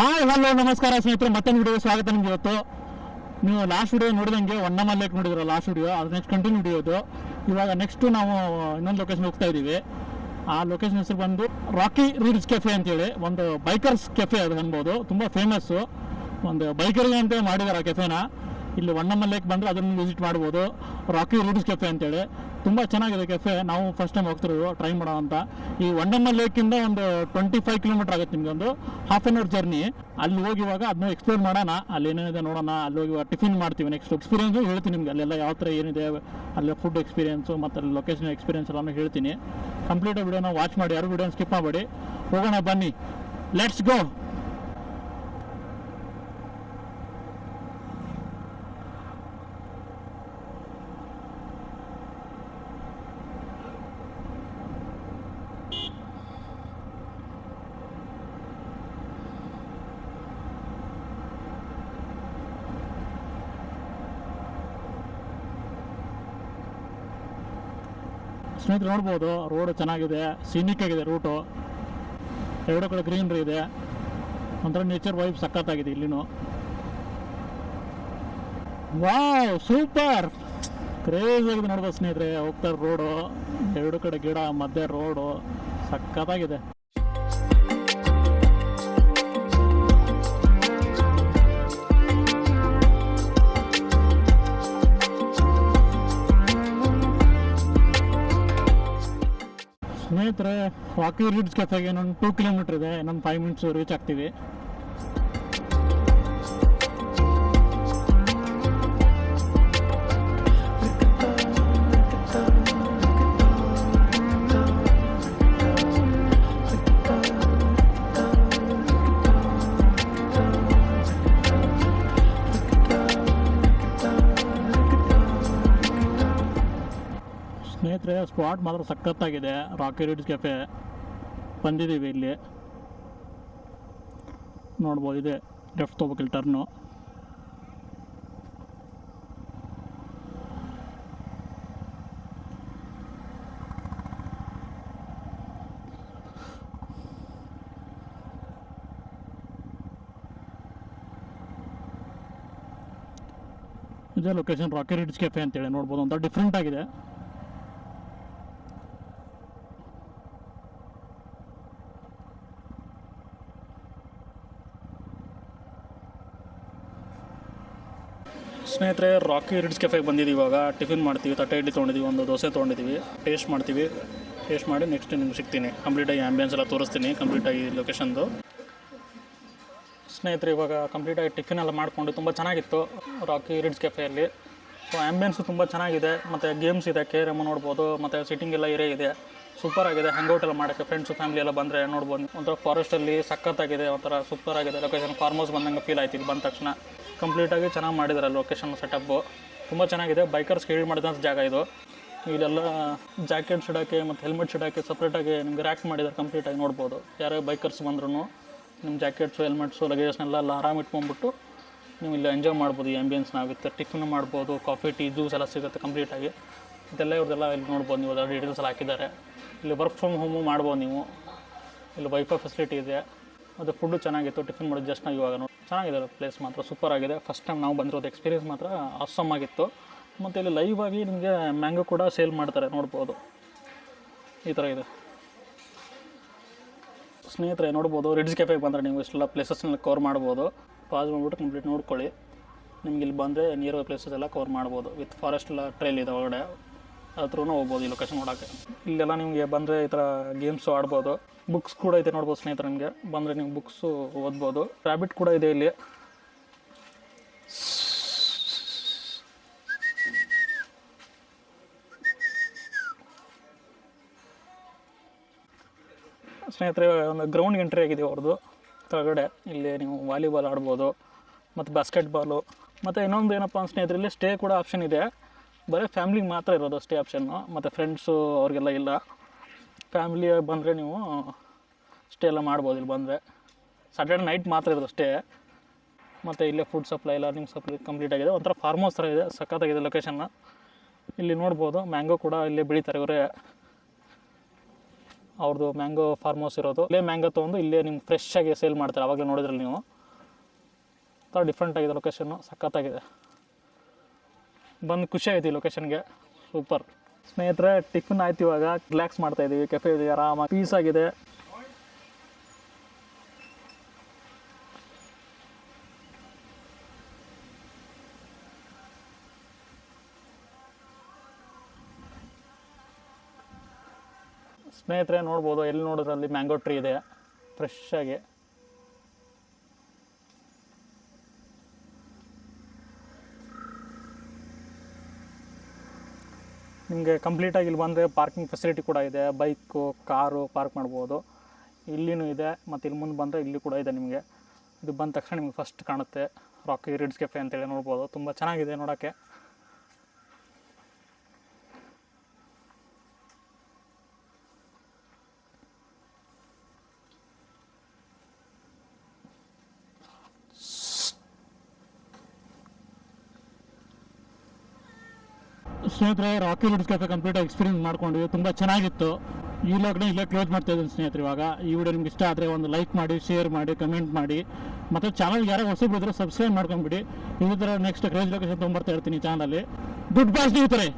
Hi hello ನಮಸ್ಕಾರ ಸ್ನೇಹಿತರೆ, ಮತ್ತೊಂದು ವಿಡಿಯೋ ಸ್ವಾಗತ. ನಿಮ್ಗೆ ಇವತ್ತು ನೀವು ಲಾಸ್ಟ್ ವಿಡಿಯೋ ನೋಡಿದಂಗೆ ಒನ್ನಮ್ಮ ಲೇಕ್ ನೋಡಿದ್ರು ಲಾಸ್ಟ್ ವಿಡಿಯೋ, ಅದು ನೆಕ್ಸ್ಟ್ ಕಂಟಿನ್ಯೂ ವಿಡಿಯೋದು. ಇವಾಗ ನೆಕ್ಸ್ಟು ನಾವು ಇನ್ನೊಂದು ಲೊಕೇಶನ್ ಹೋಗ್ತಾ ಇದ್ದೀವಿ. ಆ ಲೊಕೇಶನ್ ಹೆಸರು ಬಂದು ರಾಕಿ ರಿಡ್ಜ್ ಕೆಫೆ ಅಂತೇಳಿ, ಒಂದು ಬೈಕರ್ಸ್ ಕೆಫೆ ಅದು ಅನ್ಬೋದು. ತುಂಬ ಫೇಮಸ್ಸು, ಒಂದು ಬೈಕರ್ಗೆ ಅಂತ ಮಾಡಿದ್ದಾರೆ ಆ ಕೆಫೆನ. ಇಲ್ಲಿ ಒನ್ನಮ್ಮ ಲೇಕ್ ಬಂದರೆ ಅದನ್ನು ವಿಸಿಟ್ ಮಾಡ್ಬೋದು. ರಾಕಿ ರಿಡ್ಜ್ ಕೆಫೆ ಅಂತೇಳಿ ತುಂಬ ಚೆನ್ನಾಗಿದೆ ಕೆಫೆ. ನಾವು ಫಸ್ಟ್ ಟೈಮ್ ಹೋಗ್ತಿರೋದು, ಟ್ರೈ ಮಾಡೋ ಅಂತ. ಈ ಒನ್ನಮ್ಮ ಲೇಕಿಂದ ಒಂದು 25 ಕಿಲೋಮೀಟರ್ ಆಗುತ್ತೆ ನಿಮಗೆ, ಒಂದು ಹಾಫ್ ಆನ್ ಅವರ್ ಜರ್ನಿ. ಅಲ್ಲಿ ಹೋಗಿ ಇವಾಗ ಅದನ್ನ ಎಕ್ಸ್ಪ್ಲೋರ್ ಮಾಡೋಣ, ಅಲ್ಲಿ ಏನೇನಿದೆ ನೋಡೋಣ. ಅಲ್ಲಿ ಹೋಗಿ ಟಿಫಿನ್ ಮಾಡ್ತೀವಿ. ನೆಕ್ಸ್ಟ್ ಎಕ್ಸ್ಪೀರಿಯನ್ಸು ಹೇಳ್ತೀನಿ ನಿಮಗೆ, ಅಲ್ಲೆಲ್ಲ ಯಾವ ಥರ ಏನಿದೆ, ಅಲ್ಲಿ ಫುಡ್ ಎಕ್ಸ್ಪೀರಿಯನ್ಸು ಮತ್ತು ಅಲ್ಲಿ ಲೊಕೇಶನ್ ಎಕ್ಸ್ಪೀರಿಯನ್ಸ್ ಎಲ್ಲನೂ ಹೇಳ್ತೀನಿ. ಕಂಪ್ಲೀಟ್ ವಿಡಿಯೋನ ವಾಚ್ ಮಾಡಿ, ಯಾರು ವಿಡಿಯೋನ ಸ್ಕಿಪ್ ಮಾಡಬೇಡಿ. ಹೋಗೋಣ ಬನ್ನಿ, ಲೆಟ್ಸ್ ಗೋ. ಸ್ನೇಹಿತರು ನೋಡ್ಬೋದು, ರೋಡ್ ಚೆನ್ನಾಗಿದೆ, ಸೀನಿಕ್ ಆಗಿದೆ ರೂಟು. ಎರಡು ಕಡೆ ಗ್ರೀನ್ರಿ ಇದೆ, ಒಂಥರ ನೇಚರ್ ವೈಬ್ ಸಖತ್ತಾಗಿದೆ ಇಲ್ಲಿನೂ. ವಾವ್, ಸೂಪರ್, ಕ್ರೇಜ್ ಆಗಿದೆ ನೋಡ್ಬೋದು ಸ್ನೇಹಿತರೆ. ಹೋಗ್ತಾರೆ ರೋಡು, ಎರಡು ಕಡೆ ಗಿಡ, ಮಧ್ಯೆ ರೋಡು, ಸಖತ್ತಾಗಿದೆ. ಸ್ನೇಹಿತರೆ, ರಾಕಿ ರಿಡ್ಜ್ ಕೆಫೆಗೆ ಇನ್ನೊಂದು 2 ಕಿಲೋಮೀಟರ್ ಇದೆ, ಇನ್ನೊಂದು 5 ಮಿನಿಟ್ಸ್ ರೀಚ್ ಆಗ್ತೀವಿ. ಸ್ನೇಹಿತರೆ, ಸ್ಪಾಟ್ ಮಾತ್ರ ಸಖತ್ತಾಗಿದೆ. ರಾಕಿ ರಿಡ್ಜ್ ಕೆಫೆ ಬಂದಿದ್ದೀವಿ, ಇಲ್ಲಿ ನೋಡ್ಬೋದು. ಇದೆ ಲೆಫ್ಟ್ ತೊಗೋಬೇಕಿಲ್ಲ ಟರ್ನು. ಇದೇ ಲೊಕೇಶನ್ ರಾಕಿ ರಿಡ್ಜ್ ಕೆಫೆ ಅಂತೇಳಿ ನೋಡ್ಬೋದು, ಒಂಥರ ಡಿಫ್ರೆಂಟ್ ಆಗಿದೆ. ಸ್ನೇಹಿತರೆ, ರಾಕಿ ರಿಡ್ಜ್ ಕೆಫೆಗೆ ಬಂದಿದ್ದೀವಿ. ಇವಾಗ ಟಿಫಿನ್ ಮಾಡ್ತೀವಿ. ತಟ್ಟೆ ಇಡ್ಲಿ ತೊಗೊಂಡಿದ್ದೀವಿ, ಒಂದು ದೋಸೆ ತೊಗೊಂಡಿದ್ದೀವಿ. ಟೇಸ್ಟ್ ಮಾಡ್ತೀವಿ. ಟೇಸ್ಟ್ ಮಾಡಿ ನೆಕ್ಸ್ಟ್ ನಿಮ್ಗೆ ಸಿಗ್ತೀನಿ. ಕಂಪ್ಲೀಟಾಗಿ ಆ್ಯಂಬಿಯನ್ಸ್ ಎಲ್ಲ ತೋರಿಸ್ತೀನಿ, ಕಂಪ್ಲೀಟಾಗಿ ಲೊಕೇಶನ್ದು. ಸ್ನೇಹಿತರೆ, ಇವಾಗ ಕಂಪ್ಲೀಟಾಗಿ ಟಿಫಿನ್ ಎಲ್ಲ ಮಾಡಿಕೊಂಡು ತುಂಬ ಚೆನ್ನಾಗಿತ್ತು ರಾಕಿ ರಿಡ್ಜ್ ಕೆಫೆಯಲ್ಲಿ. ಸೊ ಆ್ಯಂಬಿಯನ್ಸು ತುಂಬ ಚೆನ್ನಾಗಿದೆ, ಮತ್ತು ಗೇಮ್ಸ್ ಇದೆ, KRM ನೋಡ್ಬೋದು, ಮತ್ತು ಸಿಟ್ಟಿಂಗ್ ಎಲ್ಲ ಏರಿಯಾ ಇದೆ, ಸೂಪರ್ ಆಗಿದೆ. ಹ್ಯಾಂಗ್ಔಟ್ ಎಲ್ಲ ಮಾಡೋಕ್ಕೆ ಫ್ರೆಂಡ್ಸು ಫ್ಯಾಮಿಲಿ ಎಲ್ಲ ಬಂದರೆ ನೋಡ್ಬೋದು. ಒಂಥರ ಫಾರೆಸ್ಟಲ್ಲಿ ಸಖತ್ತಾಗಿದೆ, ಒಂಥರ ಸೂಪರ್ ಆಗಿದೆ ಲೊಕೇಶನ್. ಫಾರ್ಮ್ ಹೌಸ್ ಬಂದಂಗೆ ಫೀಲ್ ಆಯ್ತು ಇಲ್ಲಿ ಬಂದ ತಕ್ಷಣ. ಕಂಪ್ಲೀಟಾಗಿ ಚೆನ್ನಾಗಿ ಮಾಡಿದ್ದಾರೆ ಲೊಕೇಶನ್ ಸೆಟಪ್ಪು, ತುಂಬ ಚೆನ್ನಾಗಿದೆ. ಬೈಕರ್ಸ್ಗೆ ಹೇಳಿ ಮಾಡಿದಂಥ ಜಾಗ ಇದು. ಇಲ್ಲೆಲ್ಲ ಜಾಕೆಟ್ಸ್ ಇಡೋಕ್ಕೆ ಮತ್ತು ಹೆಲ್ಮೆಟ್ಸ್ ಇಡೋಕ್ಕೆ ಸಪ್ರೇಟಾಗಿ ನಿಮ್ಗೆ ರ್ಯಾಕ್ ಮಾಡಿದ್ದಾರೆ, ಕಂಪ್ಲೀಟಾಗಿ ನೋಡ್ಬೋದು. ಯಾರೇ ಬೈಕರ್ಸ್ ಬಂದ್ರೂ ನಿಮ್ಮ ಜಾಕೆಟ್ಸು, ಹೆಲ್ಮೆಟ್ಸು, ಲಗೇಜ್ನೆಲ್ಲ ಆರಾಮ್ ಇಟ್ಕೊಂಡ್ಬಿಟ್ಟು ನೀವು ಇಲ್ಲಿ ಎಂಜಾಯ್ ಮಾಡ್ಬೋದು. ಈ ಆ್ಯಂಬಿಯನ್ಸ್ನ ಆಗುತ್ತೆ. ಟಿಫಿನ್ ಮಾಡ್ಬೋದು, ಕಾಫಿ, ಟೀ, ಜ್ಯೂಸ್ ಎಲ್ಲ ಸಿಗುತ್ತೆ ಕಂಪ್ಲೀಟಾಗಿ. ಇದೆಲ್ಲ ಇವ್ರದ್ದೆಲ್ಲ ಇಲ್ಲಿ ನೋಡ್ಬೋದು ನೀವು, ಅದರ ಡೀಟೇಲ್ಸ್ ಎಲ್ಲ ಹಾಕಿದ್ದಾರೆ. ಇಲ್ಲಿ ವರ್ಕ್ ಫ್ರಮ್ ಹೋಮು ಮಾಡ್ಬೋದು ನೀವು. ಇಲ್ಲಿ ವೈಫೈ ಫೆಸಿಲಿಟಿ ಇದೆ, ಮತ್ತು ಫುಡ್ಡು ಚೆನ್ನಾಗಿತ್ತು. ಟಿಫಿನ್ ಮಾಡೋದು ಜಸ್ಟ್ ನಾವು ಇವಾಗ ನೋಡಿ, ಚೆನ್ನಾಗಿದೆ ಪ್ಲೇಸ್ ಮಾತ್ರ, ಸೂಪರ್ ಆಗಿದೆ. ಫಸ್ಟ್ ಟೈಮ್ ನಾವು ಬಂದಿರೋದು, ಎಕ್ಸ್ಪೀರಿಯನ್ಸ್ ಮಾತ್ರ ಆಸಮ್ ಆಗಿತ್ತು. ಮತ್ತು ಇಲ್ಲಿ ಲೈವ್ ಆಗಿ ನಿಮಗೆ ಮ್ಯಾಂಗೋ ಕೂಡ ಸೇಲ್ ಮಾಡ್ತಾರೆ, ನೋಡ್ಬೋದು. ಈ ಥರ ಇದೆ ಸ್ನೇಹಿತರೆ. ನೋಡ್ಬೋದು, ರಿಡ್ಜ್ ಕೆಫೆಗೆ ಬಂದರೆ ನೀವು ಇಷ್ಟೆಲ್ಲ ಪ್ಲೇಸಸ್ನೆಲ್ಲ ಕವರ್ ಮಾಡ್ಬೋದು. ಪಾಸ್ ಮಾಡಿಬಿಟ್ಟು ಕಂಪ್ಲೀಟ್ ನೋಡ್ಕೊಳ್ಳಿ. ನಿಮ್ಗೆ ಇಲ್ಲಿ ಬಂದರೆ ನಿಯರ್ ಪ್ಲೇಸಸ್ ಎಲ್ಲ ಕವರ್ ಮಾಡ್ಬೋದು. ವಿತ್ ಫಾರೆಸ್ಟ್ ಎಲ್ಲ ಟ್ರೈಲ್ ಇದೆ ಒಳಗಡೆ, ಹತ್ರ ಹೋಗ್ಬೋದು ಈ ಲೊಕೇಶನ್ ನೋಡೋಕ್ಕೆ. ಇಲ್ಲೆಲ್ಲ ನಿಮಗೆ ಬಂದರೆ ಈ ಥರ ಗೇಮ್ಸು ಆಡ್ಬೋದು. ಬುಕ್ಸ್ ಕೂಡ ಇದೆ ನೋಡ್ಬೋದು ಸ್ನೇಹಿತರೆ. ನಿಮಗೆ ಬಂದರೆ ನೀವು ಬುಕ್ಸು ಓದ್ಬೋದು. ರ್ಯಾಬಿಟ್ ಕೂಡ ಇದೆ ಇಲ್ಲಿ. ಸ್ನೇಹಿತರೆ, ಒಂದು ಗ್ರೌಂಡ್ ಎಂಟ್ರಿ ಆಗಿದೆ ಅವ್ರದ್ದು ಕೆಳಗಡೆ. ಇಲ್ಲಿ ನೀವು ವಾಲಿಬಾಲ್ ಆಡ್ಬೋದು, ಮತ್ತು ಬಾಸ್ಕೆಟ್ಬಾಲು. ಮತ್ತು ಇನ್ನೊಂದು ಏನಪ್ಪ ಸ್ನೇಹಿತರೆ, ಇಲ್ಲಿ ಸ್ಟೇ ಕೂಡ ಆಪ್ಷನ್ ಇದೆ. ಬರೀ ಫ್ಯಾಮ್ಲಿಗೆ ಮಾತ್ರ ಇರೋದು ಸ್ಟೇ ಆಪ್ಷನ್ನು, ಮತ್ತು ಫ್ರೆಂಡ್ಸು ಅವ್ರಿಗೆಲ್ಲ ಇಲ್ಲ. ಫ್ಯಾಮಿಲಿ ಬಂದರೆ ನೀವು ಸ್ಟೇ ಎಲ್ಲ ಮಾಡ್ಬೋದು. ಇಲ್ಲಿ ಬಂದರೆ ಸಾಟರ್ಡೆ ನೈಟ್ ಮಾತ್ರ ಇರೋದು ಸ್ಟೇ. ಮತ್ತು ಇಲ್ಲೇ ಫುಡ್ ಸಪ್ಲೈ ಎಲ್ಲ ನಿಮ್ಮ ಸಪ್ಲೈ ಕಂಪ್ಲೀಟ್ ಆಗಿದೆ. ಒಂಥರ ಫಾರ್ಮ್ ಹೌಸ್ ಥರ ಇದೆ, ಸಖತ್ತಾಗಿದೆ ಲೊಕೇಶನ್ನ. ಇಲ್ಲಿ ನೋಡ್ಬೋದು ಮ್ಯಾಂಗೋ ಕೂಡ ಇಲ್ಲೇ ಬೆಳೀತಾರೆ ಇವರೇ. ಅವ್ರದ್ದು ಮ್ಯಾಂಗೋ ಫಾರ್ಮ್ ಹೌಸ್ ಇರೋದು. ಇಲ್ಲೇ ಮ್ಯಾಂಗೋ ತೊಗೊಂಡು ಇಲ್ಲೇ ನಿಮ್ಗೆ ಫ್ರೆಶ್ ಆಗಿ ಸೇಲ್ ಮಾಡ್ತಾರೆ. ಆವಾಗಲೇ ನೋಡಿದ್ರಲ್ಲಿ ನೀವು ಥರ ಡಿಫ್ರೆಂಟ್ ಆಗಿದೆ ಲೊಕೇಶನ್ನು, ಸಖತ್ತಾಗಿದೆ. ಬಂದು ಖುಷಿ ಆಯ್ತು ಈ ಲೊಕೇಶನ್ಗೆ, ಸೂಪರ್. ಸ್ನೇಹಿತರೆ ಟಿಫಿನ್ ಆಯ್ತು, ಇವಾಗ ರಿಲ್ಯಾಕ್ಸ್ ಮಾಡ್ತಾ ಇದ್ದೀವಿ. ಕೆಫೆ ಇದೆ, ಆರಾಮಾಗಿ ಪೀಸ್ ಆಗಿದೆ. ಸ್ನೇಹಿತರೆ ನೋಡ್ಬೋದು, ಎಲ್ಲಿ ನೋಡೋದ್ರಲ್ಲಿ ಮ್ಯಾಂಗೋ ಟ್ರೀ ಇದೆ ಫ್ರೆಶ್ ಆಗಿ. ನಿಮಗೆ ಕಂಪ್ಲೀಟಾಗಿ ಇಲ್ಲಿ ಬಂದರೆ ಪಾರ್ಕಿಂಗ್ ಫೆಸಿಲಿಟಿ ಕೂಡ ಇದೆ. ಬೈಕು, ಕಾರು ಪಾರ್ಕ್ ಮಾಡ್ಬೋದು. ಇಲ್ಲಿನೂ ಇದೆ, ಮತ್ತು ಇಲ್ಲಿ ಮುಂದೆ ಬಂದರೆ ಇಲ್ಲಿ ಕೂಡ ಇದೆ ನಿಮಗೆ. ಇದು ಬಂದ ತಕ್ಷಣ ನಿಮ್ಗೆ ಫಸ್ಟ್ ಕಾಣುತ್ತೆ ರಾಕಿ ರಿಡ್ಸ್ ಕೆಫೆ ಅಂತೇಳಿ ನೋಡ್ಬೋದು. ತುಂಬ ಚೆನ್ನಾಗಿದೆ ನೋಡೋಕ್ಕೆ. ಸ್ನೇಹಿತರೆ ರಾಕಿ ರಿಡ್ಸ್ ಕೆಫೆ ಕಂಪ್ಲೀಟಾಗಿ ಎಕ್ಸ್ಪೀರಿಯನ್ಸ್ ಮಾಡ್ಕೊಂಡ್ವಿ, ತುಂಬ ಚೆನ್ನಾಗಿತ್ತು. ಈ ವ್ಲಾಗ್ನ ಇಲ್ಲೇ ಕ್ಲೋಸ್ ಮಾಡ್ತಾ ಇದ್ದೀನಿ ಸ್ನೇಹಿತರೆ. ಇವಾಗ ಈ ವಿಡಿಯೋ ನಿಮ್ಗೆ ಇಷ್ಟ ಆದರೆ ಒಂದು ಲೈಕ್ ಮಾಡಿ, ಶೇರ್ ಮಾಡಿ, ಕಮೆಂಟ್ ಮಾಡಿ, ಮತ್ತು ಚಾನಲ್ ಯಾರೋ ಹೊಸಬ್ರು ಇದ್ದರೆ ಸಬ್ಸ್ಕ್ರೈಬ್ ಮಾಡ್ಕೊಂಬಿಡಿ. ಇದೇ ಥರ ನೆಕ್ಸ್ಟ್ ಕ್ರೇಜ್ ಲೊಕೇಶನ್ ತೊಗೊಂಬರ್ತಾ ಇರ್ತೀನಿ ಚಾನಲಲ್ಲಿ. ದುಡ್ಡು ಬಾಸ್ ಸ್ನೇಹಿತರೆ.